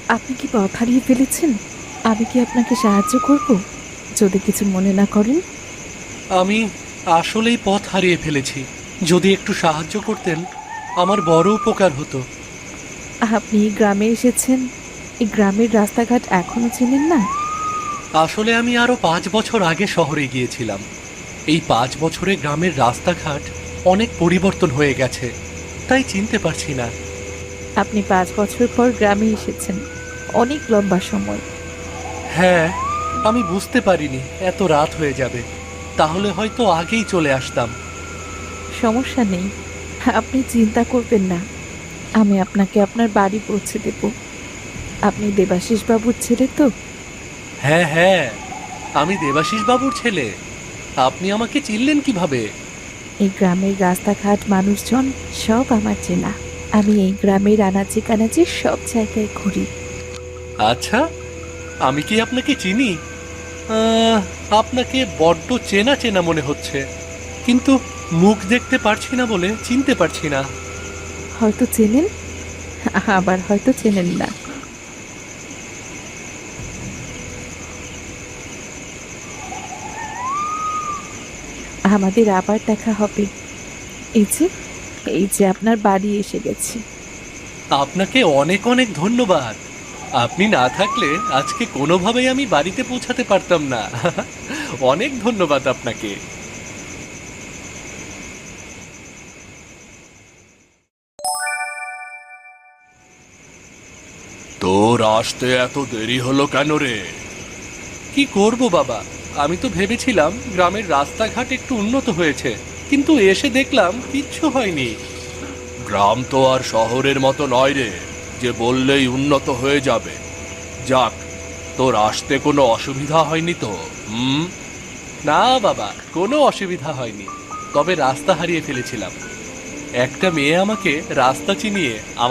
আপনি কি পথ হারিয়ে ফেলেছেন? আমি কি আপনাকে সাহায্য করব, যদি কিছু মনে না করেন? আমি আসলেই পথ হারিয়ে ফেলেছি। যদি একটু সাহায্য করতেন আমার বড় উপকার হতো। আপনি এই গ্রামে এসেছেন, এই গ্রামের রাস্তাঘাট এখনো চেনেন না? আসলে আমি আরো 5 বছর আগে শহরে গিয়েছিলাম। এই 5 বছরে গ্রামের রাস্তাঘাট অনেক পরিবর্তন হয়ে গেছে, তাই চিনতে পারছি না। আপনি 5 বছর পর গ্রামে এসেছেন, অনেক লম্বা সময়। হ্যাঁ, আমি বুঝতে পারিনি এত রাত হয়ে যাবে। তাহলে হয়তো আগেই চলে আসতাম। সমস্যা নেই, আপনি চিন্তা করবেন না। আমি আপনাকে আপনার বাড়ি পৌঁছে দেব। আপনি দেবাশিস বাবুর ছেলে তো? হ্যাঁ হ্যাঁ, আমি দেবাশিস বাবুর ছেলে। আপনি আমাকে চিনলেন কিভাবে? এই গ্রামের রাস্তাঘাট, মানুষজন সব আমার চেনা। আমি এই গ্রামের আনাচে কানাচে সব জায়গায় ঘুরি। আচ্ছা, আমি কি আপনাকে চিনি? আহ, আপনাকে বড্ড চেনা চেনা মনে হচ্ছে, কিন্তু মুখ দেখতে পারছি না বলে চিনতে পারছি না। হয়তো চেনেন, আবার হয়তো চেনেন না। আমাদের আবার দেখা হবে। এই যে, এই যে আপনার বাড়ি এসে গেছি। আপনাকে অনেক অনেক ধন্যবাদ। আপনি না থাকলে আজকে কোনোভাবেই আমি বাড়িতে পৌঁছাতে পারতাম না। অনেক ধন্যবাদ আপনাকে। তোর আসতে এত দেরি হলো কেন রে? কি করব বাবা, আমি তো ভেবেছিলাম গ্রামের রাস্তাঘাট একটু উন্নত হয়েছে, কিন্তু এসে দেখলাম কিচ্ছু হয়নি। গ্রাম তো আর শহরের মতো নয় রে, যে বললেই উন্নত হয়ে যাবে। যাক, তোর আসতে কোনো অসুবিধা হয়নি তো? হুম। না বাবা, কোনো অসুবিধা হয়নি। তবে রাস্তা হারিয়ে ফেলেছিলাম। একটা মেয়ে আমাকে রাস্তা চিনিয়ে